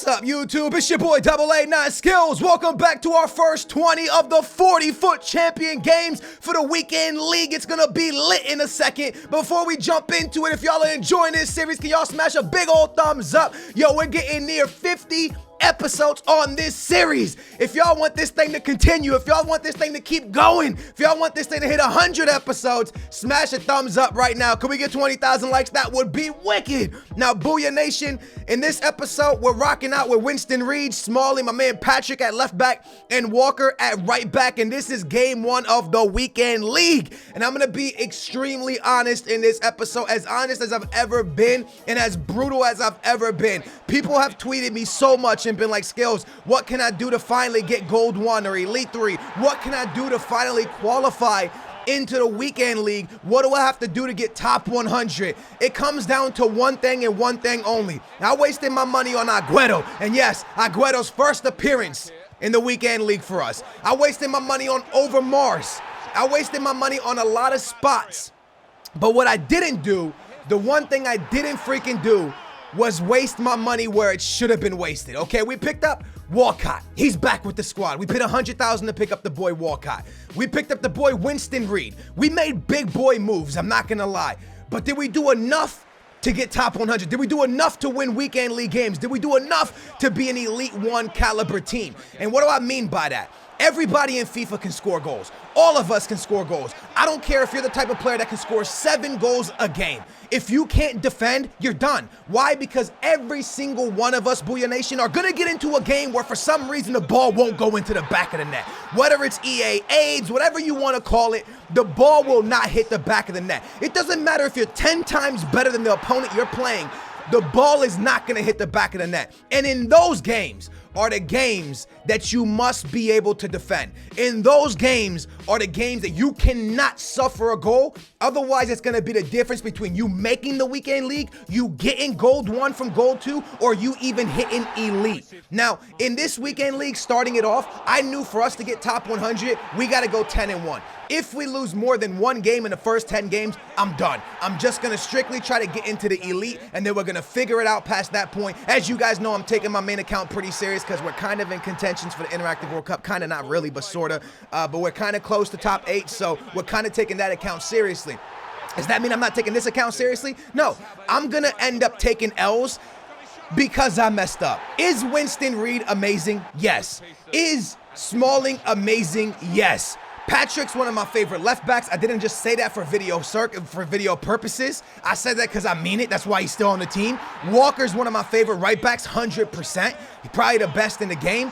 What's up, YouTube? It's your boy AA9 Skills. Welcome back to our first 20 of the 40-foot champion games for the weekend league. It's gonna be lit in a second. Before we jump into it, if y'all are enjoying this series, can y'all smash a big old thumbs up? Yo, we're getting near 50 episodes on this series. If y'all want this thing to continue, if y'all want this thing to keep going, if y'all want this thing to hit 100 episodes, smash a thumbs up right now. Can we get 20,000 likes? That would be wicked. Now, Booyah Nation, in this episode, we're rocking out with Winston Reed, Smalley, my man Patrick at left back, and Walker at right back, and this is game one of the weekend league. And I'm gonna be extremely honest in this episode, as honest as I've ever been, and as brutal as I've ever been. People have tweeted me so much and been like, Skills, what can I do to finally get Gold 1 or Elite 3? What can I do to finally qualify into the weekend league? What do I have to do to get top 100? It comes down to one thing and one thing only. I wasted my money on Agüero, and yes, Agüero's first appearance in the weekend league for us. I wasted my money on Overmars. I wasted my money on a lot of spots. But what I didn't do, the one thing I didn't freaking do, was waste my money where it should have been wasted. Okay, we picked up Walcott. He's back with the squad. We paid $100,000 to pick up the boy Walcott. We picked up the boy Winston Reed. We made big boy moves, I'm not gonna lie. But did we do enough to get top 100? Did we do enough to win weekend league games? Did we do enough to be an Elite 1 caliber team? And what do I mean by that? Everybody in FIFA can score goals. All of us can score goals. I don't care if you're the type of player that can score 7 goals a game. If you can't defend, you're done. Why? Because every single one of us, Booyah Nation, are gonna get into a game where for some reason the ball won't go into the back of the net. Whether it's EA AIDS, whatever you want to call it, the ball will not hit the back of the net. It doesn't matter if you're 10 times better than the opponent you're playing, the ball is not gonna hit the back of the net. And in those games are the games that you must be able to defend. In those games are the games that you cannot suffer a goal. Otherwise, it's gonna be the difference between you making the weekend league, you getting Gold 1 from Gold 2, or you even hitting Elite. Now, in this weekend league, starting it off, I knew for us to get top 100, we gotta go 10-1. If we lose more than one game in the first 10 games, I'm done. I'm just gonna strictly try to get into the Elite, and then we're gonna figure it out past that point. As you guys know, I'm taking my main account pretty serious because we're kind of in contentions for the Interactive World Cup. Kind of, not really, but sort of. But we're kind of close to top 8, so we're kind of taking that account seriously. Does that mean I'm not taking this account seriously? No, I'm gonna end up taking L's because I messed up. Is Winston Reed amazing? Yes. Is Smalling amazing? Yes. Patrick's one of my favorite left backs. I didn't just say that for video purposes. I said that because I mean it. That's why he's still on the team. Walker's one of my favorite right backs, 100%. He's probably the best in the game.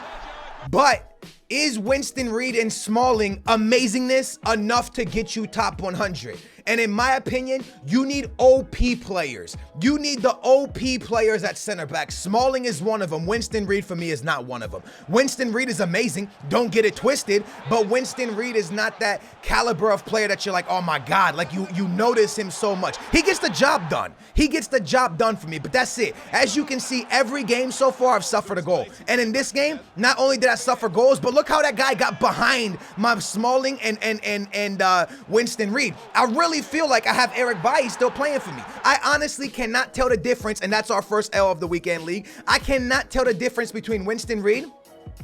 But is Winston Reed and Smalling amazingness enough to get you top 100? And in my opinion, you need OP players. You need the OP players at center back. Smalling is one of them. Winston Reed for me is not one of them. Winston Reed is amazing. Don't get it twisted. But Winston Reed is not that caliber of player that you're like, oh my God, like you notice him so much. He gets the job done. He gets the job done for me, but that's it. As you can see, every game so far, I've suffered a goal. And in this game, not only did I suffer goals, but look how that guy got behind my Smalling and Winston Reed. I really feel like I have Eric Bailly still playing for me. I honestly cannot tell the difference, and that's our first L of the weekend league. I cannot tell the difference between Winston Reed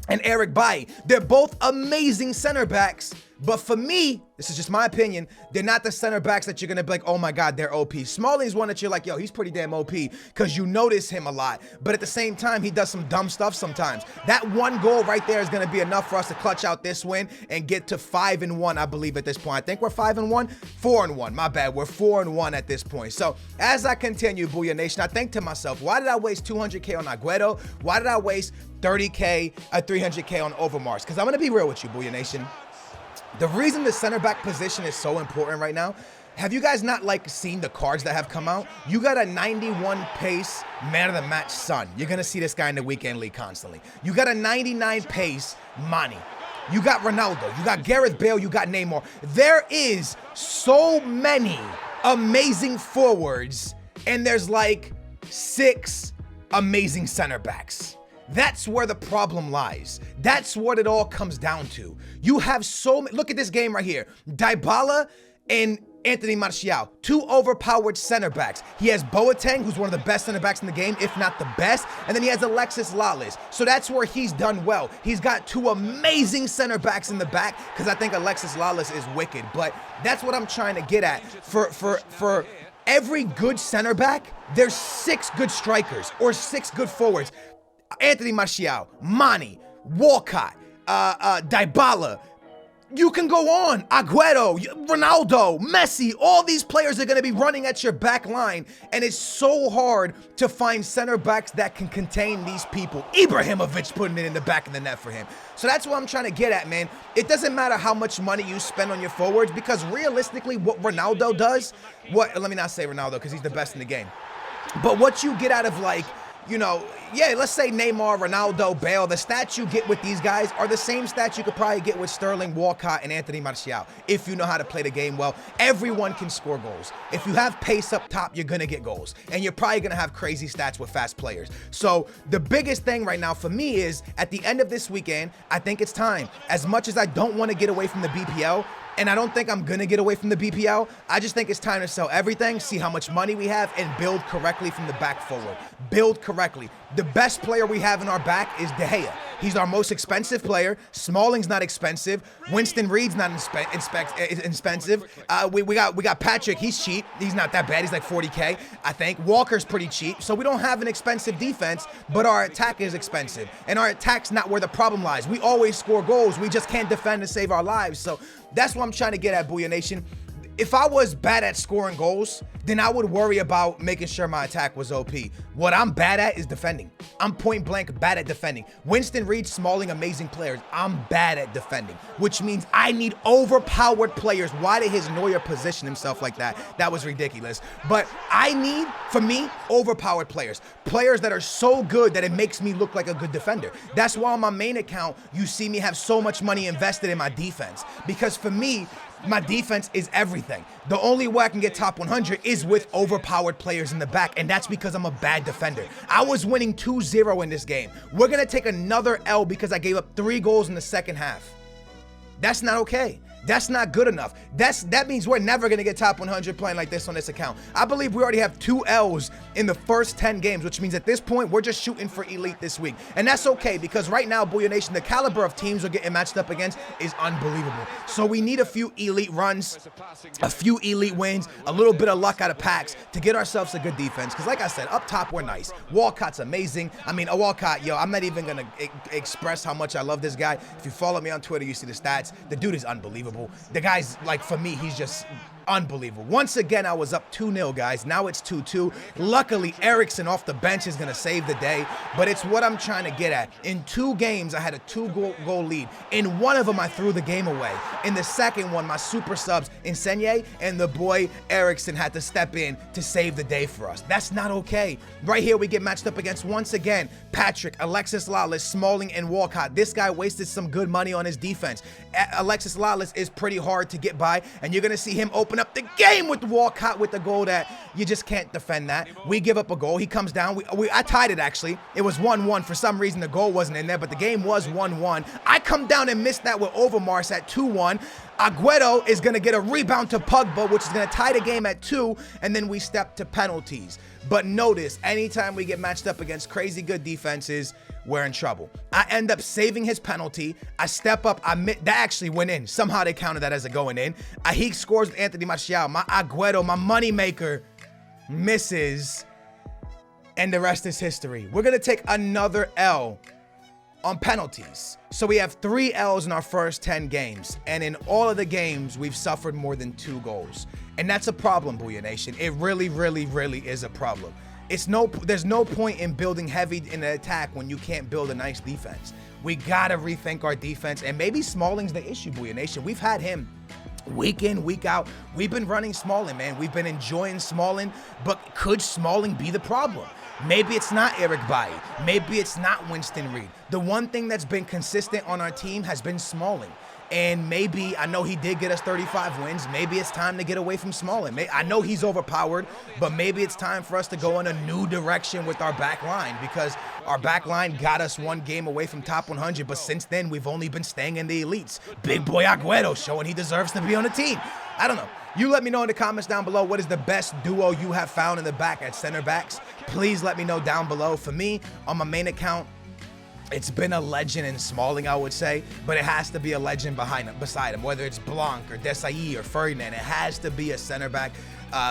and Eric Bailly. They're both amazing center backs, but for me, this is just my opinion, they're not the center backs that you're gonna be like, oh my God, they're OP. Smalling's one that you're like, yo, he's pretty damn OP, because you notice him a lot, but at the same time, he does some dumb stuff sometimes. That one goal right there is gonna be enough for us to clutch out this win and get to 5-1, I believe, at this point. I think we're 5-1? 4-1, my bad. We're 4-1 at this point. So as I continue, Booyah Nation, I think to myself, why did I waste 200K on Agüero? Why did I waste 30K, 300K on Overmars? Because I'm gonna be real with you, Booyah Nation. The reason the center back position is so important right now, have you guys not like seen the cards that have come out? You got a 91 pace man of the match Son. You're gonna see this guy in the weekend league constantly. You got a 99 pace Mane. You got Ronaldo. You got Gareth Bale. You got Neymar. There is so many amazing forwards, and there's like 6 amazing center backs. That's where the problem lies. That's what it all comes down to. You have so many. Look at this game right here. Dybala and Anthony Martial, 2 overpowered center backs. He has Boateng, who's one of the best center backs in the game, if not the best. And then he has Alexis Lalas. So that's where he's done well. He's got 2 amazing center backs in the back because I think Alexis Lalas is wicked. But that's what I'm trying to get at. For every good center back, there's 6 good strikers or 6 good forwards. Anthony Martial, Mane, Walcott, Dybala. You can go on. Agüero, Ronaldo, Messi, all these players are going to be running at your back line, and it's so hard to find center backs that can contain these people. Ibrahimovic putting it in the back of the net for him. So that's what I'm trying to get at, man. It doesn't matter how much money you spend on your forwards, because realistically, what Ronaldo does, let me not say Ronaldo because he's the best in the game, but what you get out of, like, you know, yeah, let's say Neymar, Ronaldo, Bale, the stats you get with these guys are the same stats you could probably get with Sterling, Walcott, and Anthony Martial. If you know how to play the game well, everyone can score goals. If you have pace up top, you're going to get goals. And you're probably going to have crazy stats with fast players. So the biggest thing right now for me is, at the end of this weekend, I think it's time. As much as I don't want to get away from the BPL, and I don't think I'm going to get away from the BPL, I just think it's time to sell everything, see how much money we have, and build correctly from the back forward. Build correctly. The best player we have in our back is De Gea. He's our most expensive player. Smalling's not expensive. Winston Reed's not expensive. We got Patrick. He's cheap. He's not that bad. He's like 40K, I think. Walker's pretty cheap. So we don't have an expensive defense, but our attack is expensive. And our attack's not where the problem lies. We always score goals. We just can't defend and save our lives. So that's what I'm trying to get at, Booyah Nation. If I was bad at scoring goals, then I would worry about making sure my attack was OP. What I'm bad at is defending. I'm point blank bad at defending. Winston Reed, Smalling, amazing players. I'm bad at defending, which means I need overpowered players. Why did his Neuer position himself like that? That was ridiculous. But I need, for me, overpowered players. Players that are so good that it makes me look like a good defender. That's why on my main account, you see me have so much money invested in my defense. Because for me, my defense is everything. The only way I can get top 100 is with overpowered players in the back, and that's because I'm a bad defender. I was winning 2-0 in this game. We're going to take another L because I gave up 3 goals in the second half. That's not okay. That's not good enough. That means we're never going to get top 100 playing like this on this account. I believe we already have 2 L's in the first 10 games, which means at this point, we're just shooting for elite this week. And that's okay, because right now, Booyah Nation, the caliber of teams we're getting matched up against is unbelievable. So we need a few elite runs, a few elite wins, a little bit of luck out of packs to get ourselves a good defense. Because like I said, up top, we're nice. Walcott's amazing. I mean, Walcott, yo, I'm not even going to express how much I love this guy. If you follow me on Twitter, you see the stats. The dude is unbelievable. The guy's, like, for me, he's just unbelievable. Once again, I was up 2-0, guys. Now it's 2-2. Luckily, Eriksen off the bench is going to save the day, but it's what I'm trying to get at. In 2 games, I had a 2-goal lead. In one of them, I threw the game away. In the second one, my super subs, Insigne and the boy Eriksen, had to step in to save the day for us. That's not okay. Right here, we get matched up against, once again, Patrick, Alexis Lalas, Smalling, and Walcott. This guy wasted some good money on his defense. Alexis Lalas is pretty hard to get by, and you're going to see him open up the game with Walcott with the goal that you just can't defend that. We give up a goal. He comes down. I tied it, actually. It was 1-1. For some reason, the goal wasn't in there, but the game was 1-1. I come down and miss that with Overmars at 2-1. Agüero is going to get a rebound to Pogba, which is going to tie the game at 2, and then we step to penalties. But notice, anytime we get matched up against crazy good defenses, we're in trouble. I end up saving his penalty. I step up. That actually went in. Somehow they counted that as a going in. He scores with Anthony Martial. My Agüero, my moneymaker, misses. And the rest is history. We're going to take another L on penalties. So we have 3 L's in our first 10 games. And in all of the games, we've suffered more than 2 goals. And that's a problem, Booyah Nation. It really, really, really is a problem. There's no point in building heavy in an attack when you can't build a nice defense. We gotta rethink our defense, and maybe Smalling's the issue, Booyah Nation. We've had him week in, week out. We've been running Smalling, man. We've been enjoying Smalling, but could Smalling be the problem? Maybe it's not Eric Bailly. Maybe it's not Winston Reed. The one thing that's been consistent on our team has been Smalling. And maybe, I know he did get us 35 wins. Maybe it's time to get away from Smalling. I know he's overpowered, but maybe it's time for us to go in a new direction with our back line, because our back line got us 1 game away from top 100, but since then, we've only been staying in the elites. Big boy Agüero showing he deserves to be on the team. I don't know. You let me know in the comments down below what is the best duo you have found in the back at center backs. Please let me know down below. For me, on my main account, it's been a legend in Smalling, I would say, but it has to be a legend beside him, whether it's Blanc or Desailly or Ferdinand. It has to be a center back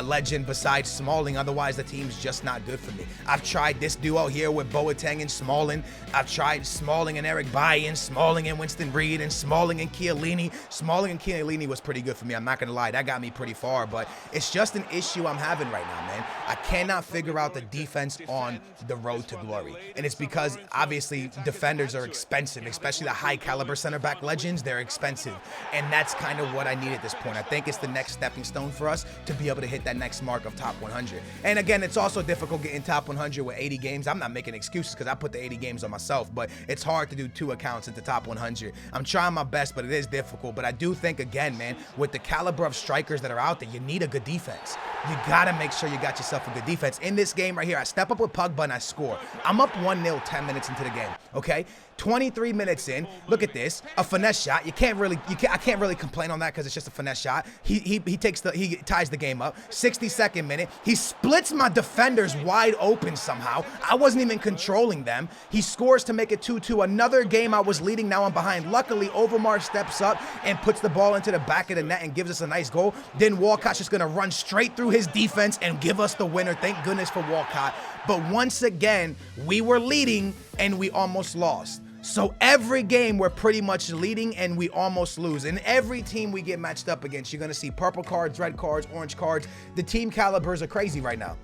legend besides Smalling. Otherwise, the team's just not good for me. I've tried this duo here with Boateng and Smalling. I've tried Smalling and Eric Bailly, Smalling and Winston Reed, and Smalling and Chiellini. Smalling and Chiellini was pretty good for me. I'm not going to lie. That got me pretty far, but it's just an issue I'm having right now, man. I cannot figure out the defense on the road to glory, and it's because, obviously, defenders are expensive, especially the high-caliber center-back legends. They're expensive, and that's kind of what I need at this point. I think it's the next stepping stone for us to be able to hit that next mark of top 100. And again, it's also difficult getting top 100 with 80 games. I'm not making excuses because I put the 80 games on myself, but it's hard to do 2 accounts at the top 100. I'm trying my best, but it is difficult. But I do think, again, man, with the caliber of strikers that are out there, you need a good defense. You got to make sure you got yourself a good defense. In this game right here, I step up with Pogba and I score. I'm up 1-0 10 minutes into the game, okay? 23 minutes in, look at this, a finesse shot. I can't really complain on that because it's just a finesse shot. He ties the game up. 62nd minute, he splits my defenders wide open somehow. I wasn't even controlling them. He scores to make it 2-2. Another game I was leading, now I'm behind. Luckily, Overmars steps up and puts the ball into the back of the net and gives us a nice goal. Then Walcott's just gonna run straight through his defense and give us the winner. Thank goodness for Walcott. But once again, we were leading and we almost lost. So every game we're pretty much leading and we almost lose. And every team we get matched up against, you're gonna see purple cards, red cards, orange cards. The team calibers are crazy right now.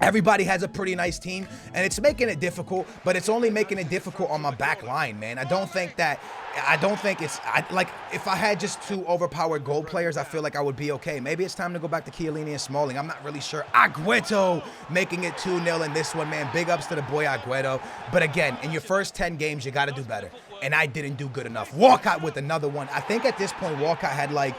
Everybody has a pretty nice team, and it's making it difficult, but it's only making it difficult on my back line, man. I don't think it's, like, if I had just 2 overpowered goal players, I feel like I would be okay. Maybe it's time to go back to Chiellini and Smalling. I'm not really sure. Agüero making it 2-0 in this one, man. Big ups to the boy Agüero. But again, in your first 10 games, you got to do better, and I didn't do good enough. Walcott with another one. I think at this point, Walcott had, like,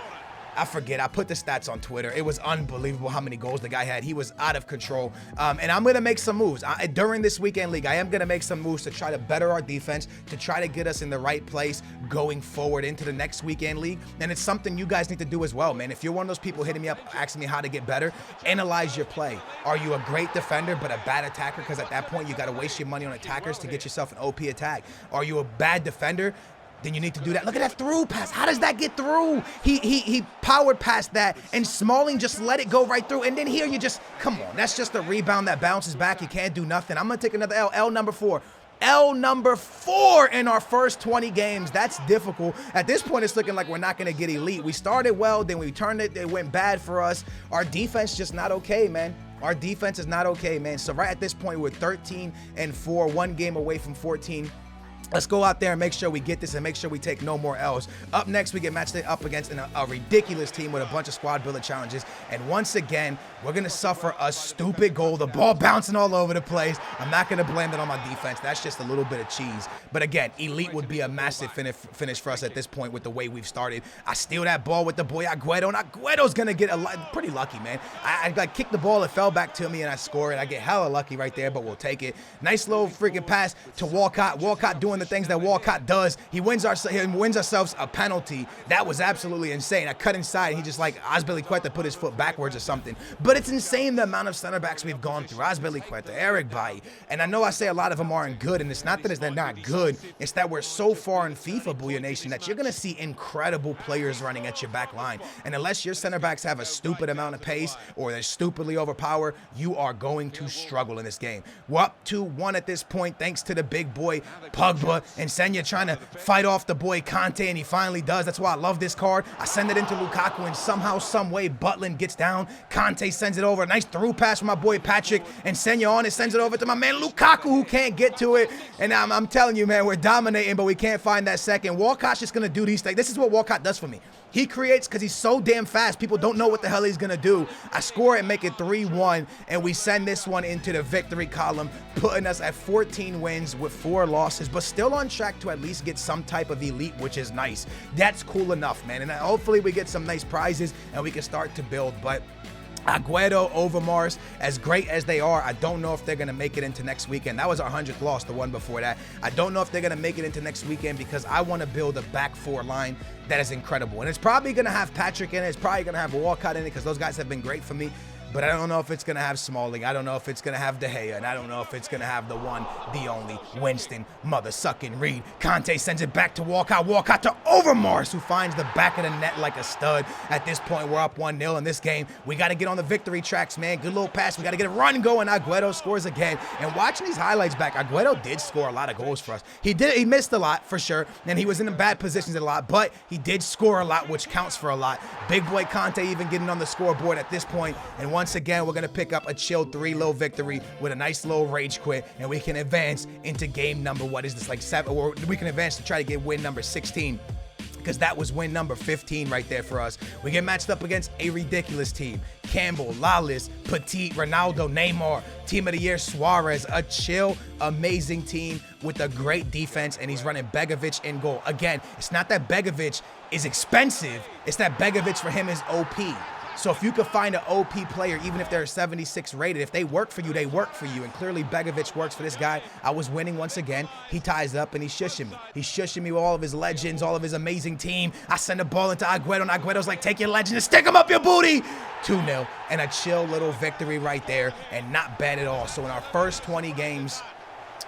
I forget. I put the stats on Twitter. It was unbelievable how many goals the guy had. He was out of control. And I'm going to make some moves. During this weekend league, I am going to make some moves to try to better our defense, to try to get us in the right place going forward into the next weekend league. And it's something you guys need to do as well, man. If you're one of those people hitting me up, asking me how to get better, analyze your play. Are you a great defender but a bad attacker? Because at that point, you got to waste your money on attackers to get yourself an OP attack. Are you a bad defender? Then you need to do that. Look at that through pass. How does that get through? He powered past that, and Smalling just let it go right through. And then here you just, come on. That's just a rebound that bounces back. You can't do nothing. I'm going to take another L. L number 4. L number 4 in our first 20 games. That's difficult. At this point, it's looking like we're not going to get elite. We started well, then we turned it. It went bad for us. Our defense just not okay, man. Our defense is not okay, man. So right at this point, we're 13-4, 1 game away from 14. Let's go out there and make sure we get this and make sure we take no more L's. Up next, we get matched up against a ridiculous team with a bunch of squad builder challenges. And once again, we're going to suffer a stupid goal. The ball bouncing all over the place. I'm not going to blame it on my defense. That's just a little bit of cheese. But again, elite would be a massive finish for us at this point with the way we've started. I steal that ball with the boy Agüero, and Agüero's going to get pretty lucky, man. I kicked the ball, it fell back to me, and I score it. I get hella lucky right there, but we'll take it. Nice little freaking pass to Walcott. Walcott doing the things that Walcott does. He wins ourselves a penalty. That was absolutely insane. I cut inside, and he just like Azpilicueta put his foot backwards or something. But it's insane the amount of center backs we've gone through. Azpilicueta, Eric Bailly, and I know I say a lot of them aren't good, and it's not that they're not good. It's that we're so far in FIFA, Booyah Nation, that you're gonna see incredible players running at your back line. And unless your center backs have a stupid amount of pace or they're stupidly overpowered, you are going to struggle in this game. We're up 2-1 at this point, thanks to the big boy Pogba and Senya trying to fight off the boy Conte, and he finally does. That's why I love this card. I send it into Lukaku, and somehow, some way, Butland gets down. Conte sends it over. A nice through pass from my boy Patrick, and Senya on it sends it over to my man Lukaku, who can't get to it. And I'm telling you, man, we're dominating, but we can't find that second. Walcott's just going to do these things. This is what Walcott does for me. He creates because he's so damn fast. People don't know what the hell he's going to do. I score and make it 3-1, and we send this one into the victory column, putting us at 14 wins with 4 losses, but still on track to at least get some type of elite, which is nice. That's cool enough, man. And hopefully we get some nice prizes and we can start to build. But Agüero, Overmars, as great as they are, I don't know if they're going to make it into next weekend. That was our 100th loss, the one before that. I don't know if they're going to make it into next weekend because I want to build a back four line that is incredible. And it's probably going to have Patrick in it. It's probably going to have Walcott in it because those guys have been great for me. But I don't know if it's going to have Smalling. I don't know if it's going to have De Gea. And I don't know if it's going to have the one, the only, Winston, mother-sucking Reed. Conte sends it back to Walcott. Walcott to Overmars, who finds the back of the net like a stud. At this point, we're up 1-0 in this game. We got to get on the victory tracks, man. Good little pass. We got to get a run going. Agüero scores again. And watching these highlights back, Agüero did score a lot of goals for us. He missed a lot, for sure. And he was in bad positions a lot. But he did score a lot, which counts for a lot. Big boy Conte even getting on the scoreboard at this point. And once again, we're going to pick up a chill 3-0 victory with a nice little rage quit, and we can advance into game number, what is this, like 7, or we can advance to try to get win number 16, because that was win number 15 right there for us. We get matched up against a ridiculous team. Campbell, Lawless, Petit, Ronaldo, Neymar, Team of the Year, Suarez, a chill, amazing team with a great defense, and he's running Begovic in goal. Again, it's not that Begovic is expensive, it's that Begovic for him is OP. So if you could find an OP player, even if they're 76 rated, if they work for you, they work for you. And clearly Begovic works for this guy. I was winning once again. He ties up and he's shushing me. He's shushing me with all of his legends, all of his amazing team. I send the ball into Agüero, and Agüero's like, take your legend and stick him up your booty. 2-0 and a chill little victory right there, and not bad at all. So in our first 20 games,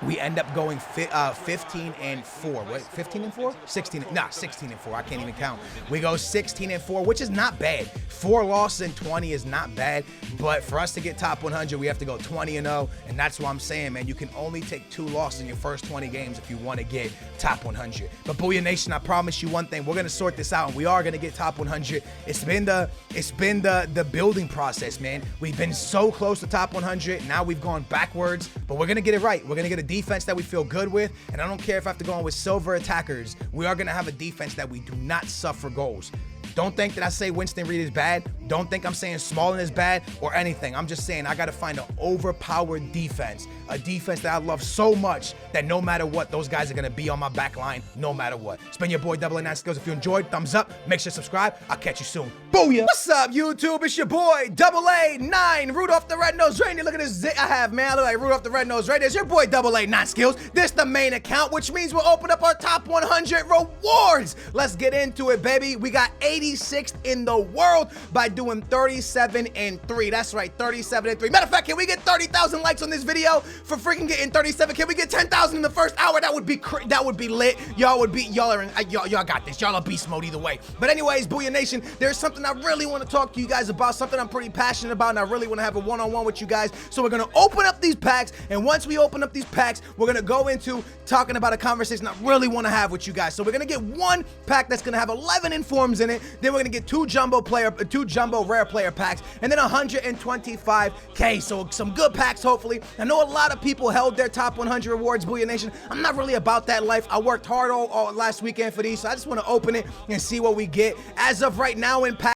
we end up going 15-4. What? 15-4? 16-4. I can't even count. We go 16-4, which is not bad. 4 losses in 20 is not bad. But for us to get top 100, we have to go 20-0. And that's what I'm saying, man. You can only take 2 losses in your first 20 games if you want to get top 100. But Booyah Nation, I promise you one thing. We're gonna sort this out, and we are gonna get top 100. It's been the building process, man. We've been so close to top 100. Now we've gone backwards, but we're gonna get it right. We're gonna get a defense that we feel good with, and I don't care if I have to go on with silver attackers. We are going to have a defense that we do not suffer goals. Don't think that I say Winston Reed is bad. Don't think I'm saying Smalling is bad or anything. I'm just saying I got to find an overpowered defense, a defense that I love so much that no matter what, those guys are going to be on my back line no matter what. It's been your boy AA9 Skills. If you enjoyed, thumbs up. Make sure to subscribe. I'll catch you soon. Booyah! What's up, YouTube? It's your boy AA9 Rudolph the Red-Nosed Reindeer. Look at this zit I have, man. I look like Rudolph the Red-Nosed Reindeer. It's your boy AA9 Skills. This the main account, which means we'll open up our top 100 rewards. Let's get into it, baby. We got 86th in the world by doing 37-3. That's right, 37-3. Matter of fact, can we get 30,000 likes on this video for freaking getting 37? Can we get 10,000 in the first hour? That would be lit. Y'all got this. Y'all are beast mode either way. But anyways, Booyah Nation, there's something I really want to talk to you guys about, something I'm pretty passionate about, and I really want to have a one-on-one with you guys. So we're gonna open up these packs, and once we open up these packs, we're gonna go into talking about a conversation I really want to have with you guys. So we're gonna get one pack that's gonna have 11 informs in it. Then we're gonna get two jumbo rare player packs, and then 125k. So some good packs, hopefully. I know a lot of people held their top 100 rewards, Booyah Nation. I'm not really about that life. I worked hard all last weekend for these, so I just want to open it and see what we get. As of right now in pack